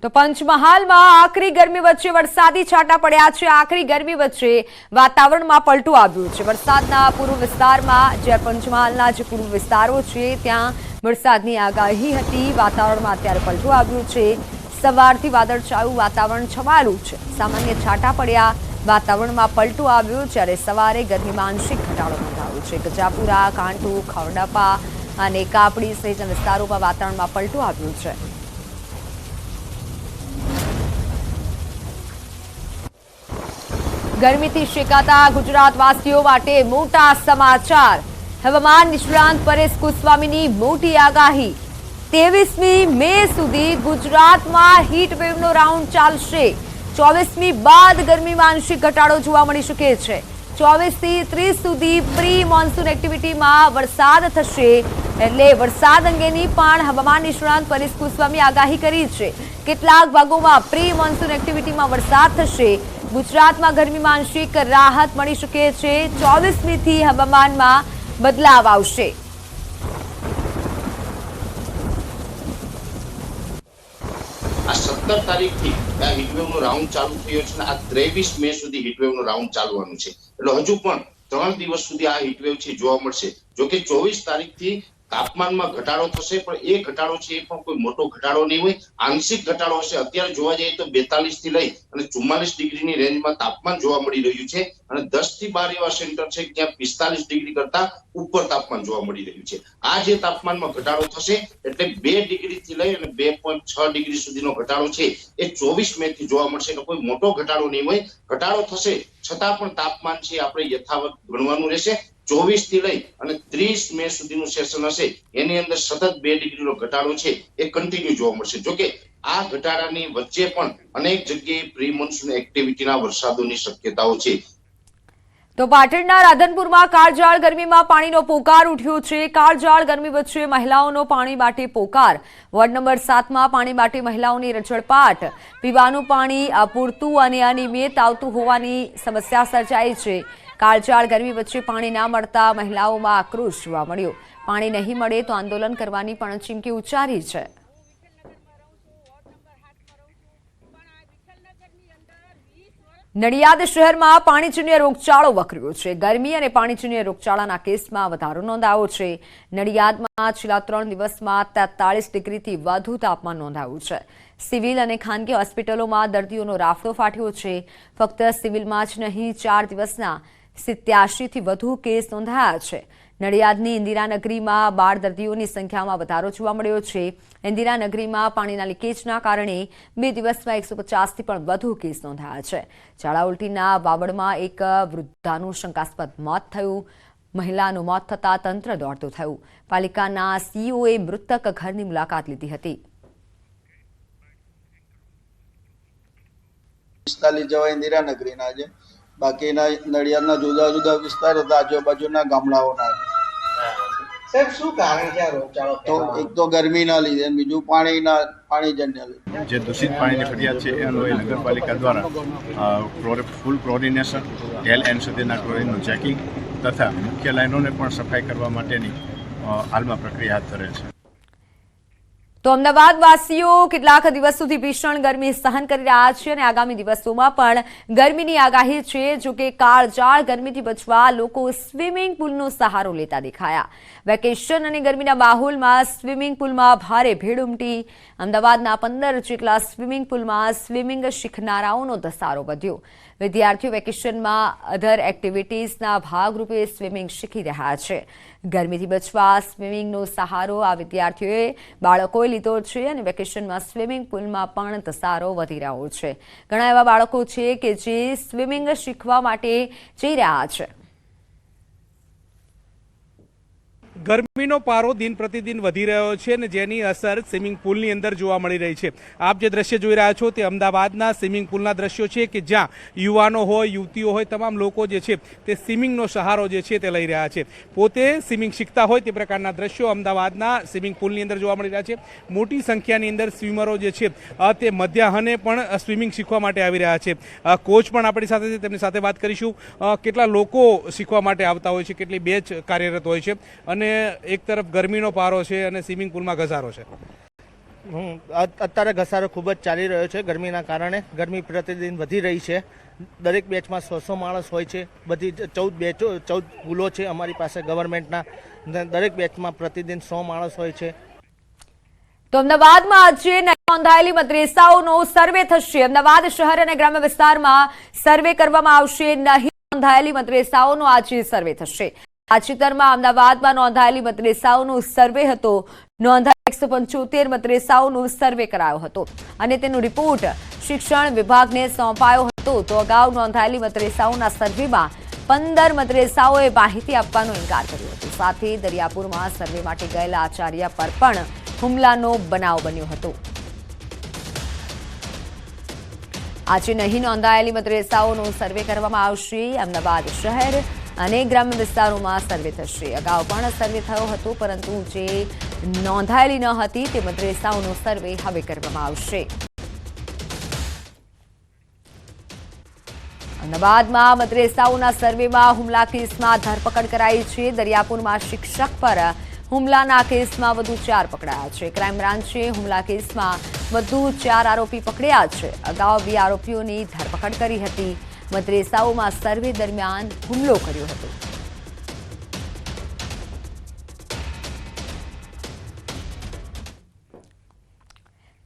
તો પંચમહાલમાં આકરી ગરમી વચ્ચે વરસાદી છાંટા પડ્યા છે। આકરી ગરમી વચ્ચે વાતાવરણમાં પલટું આવ્યું છે। વરસાદના પૂર્વ વિસ્તારમાં જે પંચમહાલના જે પૂર્વ વિસ્તારો છે ત્યાં વરસાદની આગાહી હતી। વાતાવરણમાં અત્યારે પલટું આવ્યું છે। સવારથી વાદળછાયું વાતાવરણ છવાયેલું છે। સામાન્ય છાંટા પડ્યા, વાતાવરણમાં પલટું આવ્યું। જ્યારે સવારે ગરમીમાં આંશિક ઘટાડો નોંધાયો છે। ગજાપુરા, કાંટુ, ખવડપા અને કાપડી સહિતના વિસ્તારોમાં વાતાવરણમાં પલટું આવ્યું છે। ગરમીથી શેકાતા ગુજરાતવાસીઓ માટે મોટા સમાચાર। હવામાન નિષ્ણાંત પરેશ ગોસ્વામીની મોટી આગાહી। 23મી મે સુધી ગુજરાતમાં હીટ વેવનો રાઉન્ડ ચાલશે। 24મી બાદ ગરમીમાં આંશિક ઘટાડો જોવા મળી શકે છે। 24 થી 30 સુધી પ્રી મોન્સૂન એક્ટિવિટીમાં વરસાદ થશે। એટલે વરસાદ અંગેની પણ હવામાન નિષ્ણાંત પરેશ ગોસ્વામી આગાહી કરી છે। કેટલાક ભાગોમાં પ્રી મોન્સૂન એક્ટિવિટીમાં વરસાદ થશે। ગુજરાતમાં ગરમીમાં આંશિક રાહત મળી શકે છે। 24મી થી હવામાનમાં બદલાવ આવશે। આ 17 તારીખથી આ હીટવેવનો રાઉન્ડ ચાલુ થયો છે અને આ 23 મે સુધી હીટવેવનો રાઉન્ડ ચાલવાનું છે। એટલે હજુ પણ 3 દિવસ સુધી આ હીટવેવ છે જોવા મળશે। જો કે 24 તારીખથી તાપમાનમાં ઘટાડો થશે, પણ એ ઘટાડો છે એ પણ કોઈ મોટો ઘટાડો નહીં હોય, આંશિક ઘટાડો હશે। અત્યારે જોવા જઈએ તો 42 થી લઈ અને 44 ડિગ્રીની રેન્જમાં તાપમાન જોવા મળી રહ્યું છે અને 10 થી 12 એવા સેન્ટર છે જ્યાં 45 ડિગ્રી કરતા ઉપર તાપમાન જોવા મળી રહ્યું છે। આ જે તાપમાનમાં ઘટાડો થશે એટલે 2 ડિગ્રીથી લઈ અને 2.6 ડિગ્રી સુધીનો ઘટાડો છે એ 24 મે થી જોવા મળશે। એટલે કોઈ મોટો ઘટાડો નહીં હોય, ઘટાડો થશે છતાં પણ તાપમાન છે આપણે યથાવત ગણવાનું રહેશે। 24 થી લઈ અને 30 મે સુધીનું સેશન હશે એની અંદર સતત 2 ડિગ્રીનો ઘટાડો છે એ કન્ટિન્યુ જોવા મળશે। જો કે આ ઘટાડાની વચ્ચે પણ અનેક જગ્યાએ પ્રી મોન્સૂન એક્ટિવિટીના વરસાદોની શક્યતાઓ છે। તો પાટણના રાધનપુરમાં કાળઝાળ ગરમીમાં પાણીનો પોકાર ઉઠ્યો છે। કાળઝાળ ગરમી વચ્ચે મહિલાઓનો પાણી માટે પોકાર। વોર્ડ નંબર 7માં પાણી માટે મહિલાઓની રજળપાટ। પીવાનું પાણી અપૂરતું અને અનિયમિત આવતું હોવાની સમસ્યા સર્જાઈ છે। કાળઝાળ ગરમી વચ્ચે પાણી ના મળતા મહિલાઓમાં આક્રોશ જોવા મળ્યો। પાણી નહીં મળે તો આંદોલન કરવાની પણ ચીમકી ઉચ્ચારી છે। નડિયાદ શહેરમાં પાણીજન્ય રોગચાળો વકર્યો છે। ગરમી અને પાણીજન્ય રોગચાળાના કેસમાં વધારો નોંધાયો છે। નડિયાદમાં છેલ્લા 3 દિવસમાં 43 ડિગ્રીથી વધુ તાપમાન નોંધાયું છે। સિવિલ અને ખાનગી હોસ્પિટલોમાં દર્દીઓનો રાફડો ફાટ્યો છે। ફક્ત સિવિલમાં જ નહીં, 4 દિવસના 87 થી વધુ કેસ નોંધાયા છે। નડિયાદની ઇન્દિરાનગરીમાં બાળ દર્દીઓની સંખ્યામાં વધારો જોવા મળ્યો છે। ઇન્દિરાનગરીમાં પાણીના લીકેજના કારણે 2 દિવસમાં 150 થી પણ વધુ કેસ નોંધાયા છે। ઝાડા ઉલટીના વાવડમાં એક વૃદ્ધાનું શંકાસ્પદ મોત થયું। મહિલાનું મોત થતાં તંત્ર દોડતું થયું। પાલિકાના સીઈઓએ મૃતક ઘરની મુલાકાત લીધી હતી। 45 જેવા ઇન્દિરાનગરીના છે, બાકીના નડિયાદના જુદા જુદા વિસ્તારો હતા, આજુબાજુના ગામડાઓના। સાહેબ શું કારણ છે આ રોગચાળો? તો એક તો ગરમીના લીધે, બીજું પાણીજન્ય લીધે। જે દૂષિત પાણીની ફરિયાદ છે એ અન્વયે નગરપાલિકા દ્વારા ફૂલ ક્લોરિનેશન, ટેલ એન્ડ સુધીના ક્લોરિનનું ચેકિંગ તથા મુખ્ય લાઇનોને પણ સફાઈ કરવા માટેની હાલમાં પ્રક્રિયા હાથ ધરેલ છે। તો અમદાવાદવાસીઓ કેટલાક દિવસ સુધી ભીષણ ગરમી સહન કરી રહ્યા છે અને આગામી દિવસોમાં પણ ગરમીની આગાહી છે। જો કે કાળઝાળ ગરમીથી બચવા લોકો સ્વિમિંગ પુલનો સહારો લેતા દેખાયા। વેકેશન અને ગરમીના માહોલમાં સ્વિમિંગ પુલમાં ભારે ભીડ ઉમટી। અમદાવાદના 15 જેટલા સ્વિમિંગ પુલમાં સ્વિમિંગ શીખનારાઓનો ધસારો વધ્યો। વિદ્યાર્થીઓ વેકેશનમાં અધર એક્ટિવિટીઝના ભાગરૂપે સ્વિમિંગ શીખી રહ્યા છે। ગરમીથી બચવા સ્વિમિંગનો સહારો આ વિદ્યાર્થીઓએ બાળકોએ લીધો છે અને વેકેશનમાં સ્વિમિંગ પુલમાં પણ ધસારો વધી રહ્યો છે। ઘણા એવા બાળકો છે કે જે સ્વિમિંગ શીખવા માટે જઈ રહ્યા છે। ગરમીનો પારો દિન પ્રતિદિન વધી રહ્યો છે અને જેની અસર સ્વિમિંગ પુલની અંદર જોવા મળી રહી છે। આપ જે દ્રશ્ય જોઈ રહ્યા છો તે અમદાવાદના સ્વિમિંગ પુલના દ્રશ્યો છે કે જ્યાં યુવાનો હોય, યુવતીઓ હોય, તમામ લોકો જે છે તે સ્વિમિંગનો સહારો જે છે તે લઈ રહ્યા છે। પોતે સ્વિમિંગ શીખતા હોય તે પ્રકારના દ્રશ્યો અમદાવાદના સ્વિમિંગ પુલની અંદર જોવા મળી રહ્યા છે। મોટી સંખ્યાની અંદર સ્વિમરો જે છે તે મધ્યાહને પણ સ્વિમિંગ શીખવા માટે આવી રહ્યા છે। કોચ પણ આપણી સાથે છે, તેમની સાથે વાત કરીશું। કેટલા લોકો શીખવા માટે આવતા હોય છે, કેટલી બેચ કાર્યરત હોય છે અને એક તરફ ગરમીનો પારો છે અને સ્વિમિંગ પુલમાં ઘસારો છે? અત્યારે ઘસારો ખૂબ જ ચાલી રહ્યો છે ગરમીના કારણે. ગરમી પ્રતિદિન વધી રહી છે. દરેક બેચમાં 100 માણસ હોય છે. બધી 14 પુલો છે અમારી પાસે ગવર્મેન્ટના. દરેક બેચમાં પ્રતિદિન 100 માણસ હોય છે. તો અમદાવાદમાં આજે નોંધાયેલી મદ્રેસાઓનો સર્વે થશે. અમદાવાદ શહેર અને ગ્રામ્ય વિસ્તારમાં સર્વે કરવામાં આવશે. નહીં નોંધાયેલી મદ્રેસાઓનો આજે સર્વે થશે. તાજેતરમાં અમદાવાદમાં નોંધાયેલી મદ્રેસાઓનો સર્વે હતો. નોંધાયેલ 175 મદ્રેસાઓનો સર્વે કરાયો હતો અને તેનો રિપોર્ટ શિક્ષણ વિભાગને સોંપાયો હતો. તો અગાઉ નોંધાયેલી મદ્રેસાઓના સર્વેમાં 15 મદ્રેસાઓએ માહિતી આપવાનો ઇનકાર કર્યો હતો. સાથે દરિયાપુરમાં સર્વે માટે ગયેલા આચાર્ય પર પણ હુમલાનો બનાવ બન્યો હતો. આજે નહીં નોંધાયેલી મદ્રેસાઓનો સર્વે કરવામાં આવશે. અમદાવાદ શહેર અને ગ્રામ્ય વિસ્તારોમાં સર્વે થશે. અગાઉ પણ સર્વે થયો હતો, પરંતુ જે નોંધાયેલી ન હતી તે મદ્રેસાઓનો સર્વે હવે કરવામાં આવશે. અમદાવાદમાં મદ્રેસાઓના સર્વેમાં હુમલા કેસમાં ધરપકડ કરાઈ છે. દરિયાપુરમાં શિક્ષક પર હુમલાના કેસમાં વધુ 4 પકડાયા છે. ક્રાઇમ બ્રાન્ચે હુમલા કેસમાં વધુ 4 આરોપી પકડ્યા છે. અગાઉ 2 આરોપીઓની ધરપકડ કરી હતી. મદ્રેસાઓમાં સર્વે દરમિયાન હુમલો કર્યો હતો.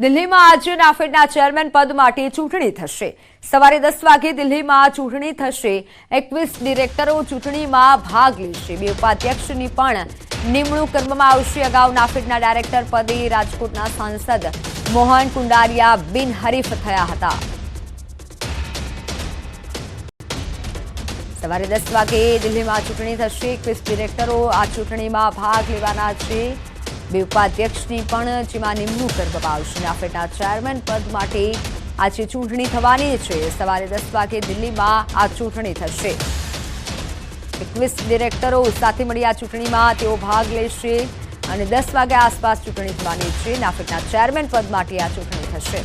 દિલ્હીમાં આજે નાફેડના ચેરમેન પદ માટે ચૂંટણી થશે. સવારે 10 વાગે દિલ્હીમાં ચૂંટણી થશે. 21 ડિરેક્ટરો ચૂંટણીમાં ભાગ લેશે. 2 ઉપાધ્યક્ષની પણ નિમણૂક કરવામાં આવશે. અગાઉ નાફેડના ડાયરેક્ટર પદે રાજકોટના સાંસદ મોહન કુંડારિયા બિનહરીફ થયા હતા. સવારે 10 વાગે દિલ્હીમાં ચૂંટણી થશે. 21 ડિરેક્ટરો આ ચૂંટણીમાં ભાગ લેવાના છે. 2 ઉપાધ્યક્ષની પણ જેમાં નિમણૂક કરવામાં આવશે. નાફેડના ચેરમેન પદ માટે આજે ચૂંટણી થવાની છે. સવારે 10 વાગે દિલ્હીમાં આ ચૂંટણી થશે. 21 ડિરેક્ટરો સાથે મળી આ ચૂંટણીમાં તેઓ ભાગ લેશે અને 10 વાગ્યા આસપાસ ચૂંટણી થવાની છે. નાફેડના ચેરમેન પદ માટે આ ચૂંટણી થશે.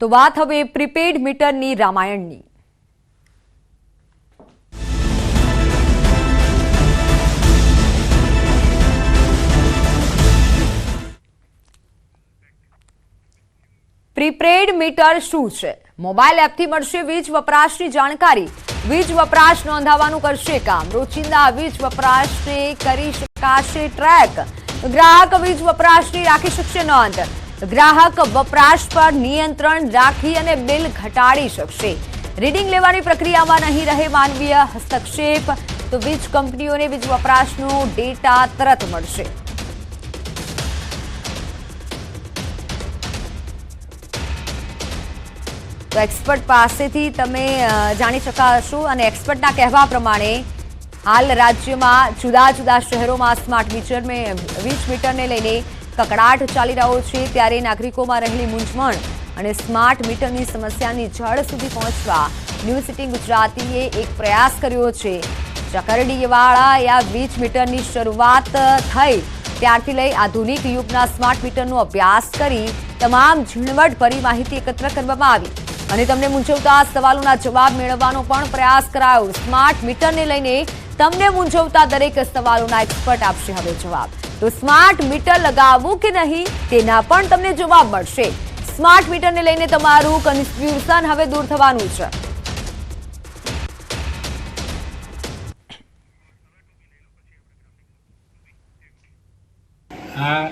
તો વાત હવે પ્રીપેડ મીટરની રામાયણની. પ્રીપેડ મીટર શું છે? મોબાઈલ એપથી મળશે વીજ વપરાશની જાણકારી. વીજ વપરાશ નોંધાવવાનું કરશે કામ. રોજિંદા વીજ વપરાશને કરી શકાશે ટ્રેક. ગ્રાહક વીજ વપરાશની રાખી શકશે નોંધ. ગ્રાહક વપરાશ પર નિયંત્રણ રાખી અને બિલ ઘટાડી શકશે. રીડિંગ લેવાની પ્રક્રિયામાં નહીં રહે માનવીય હસ્તક્ષેપ. તો વીજ કંપનીઓને વીજ વપરાશનો ડેટા તરત મળશે. તો એક્સપર્ટ પાસેથી તમે જાણી શકાશો અને એક્સપર્ટના કહેવા પ્રમાણે હાલ રાજ્યમાં જુદા જુદા શહેરોમાં સ્માર્ટ વીજ મીટરને લઈને કકડાટ ચાલી રહ્યો છે. ત્યારે નાગરિકોમાં રહેલી મૂંઝવણ અને સ્માર્ટ મીટરની સમસ્યાની જડ સુધી પહોંચવા ન્યૂઝ 18 ગુજરાતીએ એક પ્રયાસ કર્યો છે. ચકરડીવાળા વીજ મીટરની શરૂઆત થઈ ત્યારથી લઈ આધુનિક યુગના સ્માર્ટ મીટરનો અભ્યાસ કરી તમામ ઝીણવટભરી માહિતી એકત્ર કરવામાં આવી અને તમને મૂંઝવતા સવાલોના જવાબ મેળવવાનો પણ પ્રયાસ કરાયો. સ્માર્ટ મીટરને લઈને તમને મૂંઝવતા દરેક સવાલોના એક્સપર્ટ આપશે હવે જવાબ. તો સ્માર્ટ મીટર લગાવવું કે નહીં તેના પણ તમને જવાબ મળશે. સ્માર્ટ મીટરને લઈને તમારું કન્ફ્યુઝન હવે દૂર થવાનું છે. આ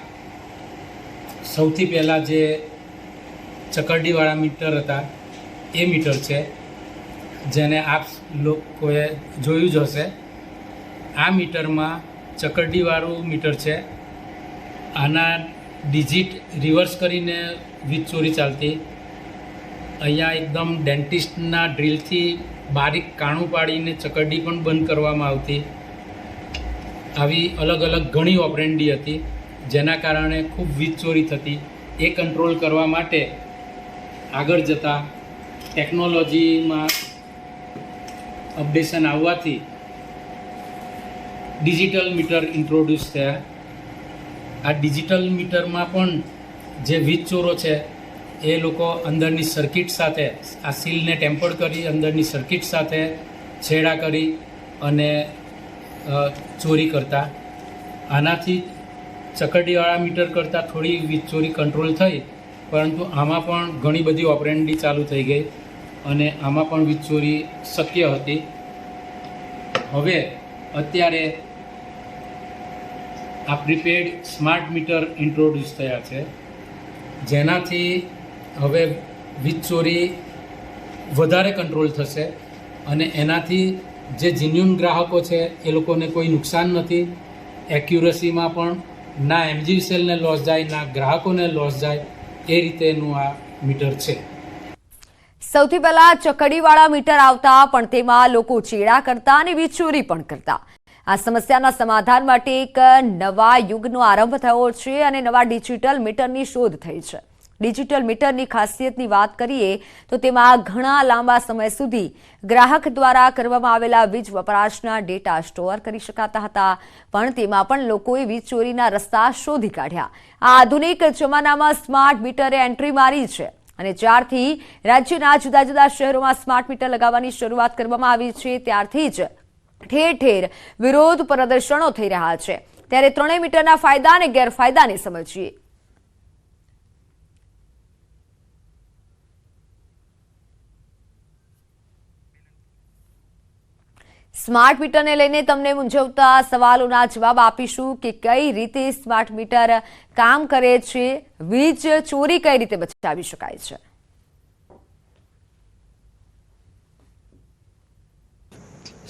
સૌથી પહેલાં જે ચકરડીવાળા મીટર હતા એ મીટર છે, જેને આપ લોકોએ જોયું જ હશે. આ મીટરમાં ચકરડીવાળું મીટર છે. આના ડિજિટ રિવર્સ કરીને વીજ ચોરી ચાલતી. અહીંયા એકદમ ડેન્ટિસ્ટના ડ્રીલથી બારીક કાણું પાડીને ચકરડી પણ બંધ કરવામાં આવતી. આવી અલગ અલગ ઘણી ઓપરેન્ડી હતી, જેના કારણે ખૂબ વીજ ચોરી થતી. એ કંટ્રોલ કરવા માટે આગળ જતાં ટેકનોલોજીમાં અપડેશન આવવાથી ડિજિટલ મીટર ઇન્ટ્રોડ્યુસ થયા. આ ડિજિટલ મીટરમાં પણ જે વીજ ચોરો છે એ લોકો અંદરની સર્કિટ સાથે આ સીલને ટેમ્પર કરી અંદરની સર્કિટ સાથે છેડા કરી અને ચોરી કરતા. આનાથી ચકરડીવાળા મીટર કરતાં થોડી વીજ ચોરી કંટ્રોલ થઈ, પરંતુ આમાં પણ ઘણી બધી ઓપરેન્ડી ચાલુ થઈ ગઈ અને આમાં પણ વીજ ચોરી શક્ય હતી. હવે અત્યારે આ પ્રીપેડ સ્માર્ટ મીટર ઇન્ટ્રોડ્યુસ થયા છે, જેનાથી હવે વીજ ચોરી વધારે કંટ્રોલ થશે અને એનાથી જે જેન્યુઅન ગ્રાહકો છે એ લોકોને કોઈ નુકસાન નથી. એક્યુરસીમાં પણ ના એમજીવીસીએલને લોસ જાય, ના ગ્રાહકોને લોસ જાય, એ રીતેનું આ મીટર છે. સૌથી પહેલા ચકડીવાળા મીટર આવતા પણ તેમાં લોકો ચેડા કરતા અને વીજ ચોરી પણ કરતા. આ સમસ્યાના સમાધાન માટે એક નવા યુગનો આરંભ થયો છે અને નવા ડિજિટલ મીટરની શોધ થઈ છે. ડિજિટલ મીટરની ખાસિયતની વાત કરીએ તો તેમાં ઘણા લાંબા સમય સુધી ગ્રાહક દ્વારા કરવામાં આવેલા વીજ વપરાશના ડેટા સ્ટોર કરી શકાતા હતા, પણ તેમાં પણ લોકોએ વીજ ચોરીના રસ્તા શોધી કાઢ્યા. આ આધુનિક જમાનામાં સ્માર્ટ મીટરે એન્ટ્રી મારી છે અને જ્યારથી રાજ્યના જુદા જુદા શહેરોમાં સ્માર્ટ મીટર લગાવવાની શરૂઆત કરવામાં આવી છે ત્યારથી જ ઠેર ઠેર વિરોધ પ્રદર્શનો થઈ રહ્યા છે. ત્યારે ત્રણેય મીટરના ફાયદા અને ગેરફાયદાને સમજીએ. સ્માર્ટ મીટરને લઈને તમને મૂંઝવતા સવાલોના જવાબ આપીશું કે કઈ રીતે સ્માર્ટ મીટર કામ કરે છે, વીજ ચોરી કઈ રીતે બચાવી શકાય છે.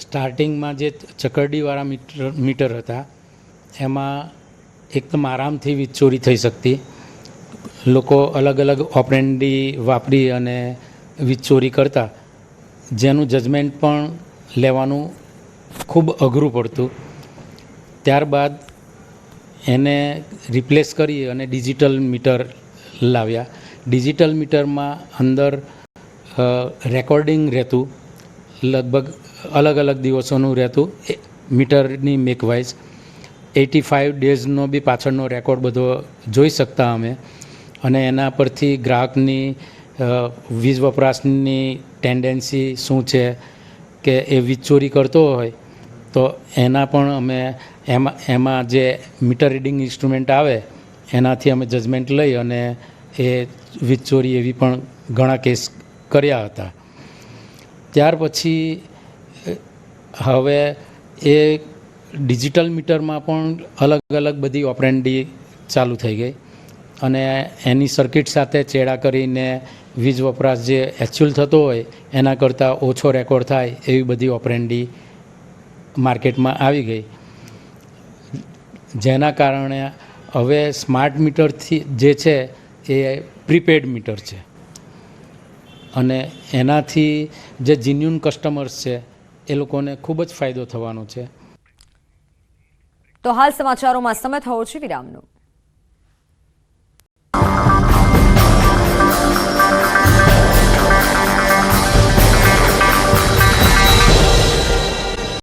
સ્ટાર્ટિંગમાં જે ચકરડીવાળા મીટર હતા એમાં એકદમ આરામથી વીજ ચોરી થઈ શકતી. લોકો અલગ અલગ ઓપરેન્ડી વાપરી અને વીજ ચોરી કરતા, જેનું જજમેન્ટ પણ લેવાનું ખૂબ અઘરું પડતું. ત્યારબાદ એને રિપ્લેસ કરી અને ડિજિટલ મીટર લાવ્યા. ડિજિટલ મીટરમાં અંદર રેકોર્ડિંગ રહેતું, લગભગ અલગ અલગ દિવસોનું રહેતું મીટરની મેકવાઇઝ. 85 ડેઝનો બી પાછળનો રેકોર્ડ બધો જોઈ શકતા અમે અને એના પરથી ગ્રાહકની વીજ વપરાશની ટેન્ડન્સી શું છે કે એ વીજ ચોરી કરતો હોય તો એના પણ અમે એમાં જે મીટર રીડિંગ ઇન્સ્ટ્રુમેન્ટ આવે એનાથી અમે જજમેન્ટ લઈ અને એ વીજ ચોરી એવી પણ ઘણા કેસ કર્યા હતા. ત્યાર પછી હવે એ ડિજિટલ મીટરમાં પણ અલગ અલગ બધી ઓપરેન્ડી ચાલુ થઈ ગઈ અને એની સર્કિટ સાથે ચેડા કરીને વીજ વપરાશ જે એકચ્યુઅલ થતો હોય એના કરતાં ઓછો રેકોર્ડ થાય એવી બધી ઓપરેન્ડી માર્કેટમાં આવી ગઈ, જેના કારણે હવે સ્માર્ટ મીટરથી જે છે એ પ્રીપેડ મીટર છે અને એનાથી જે જેન્યુઅન કસ્ટમર્સ છે એ લોકોને ખૂબ જ ફાયદો થવાનો છે. તો હાલ સમાચારોમાં સમય થયો છે વિરામનો.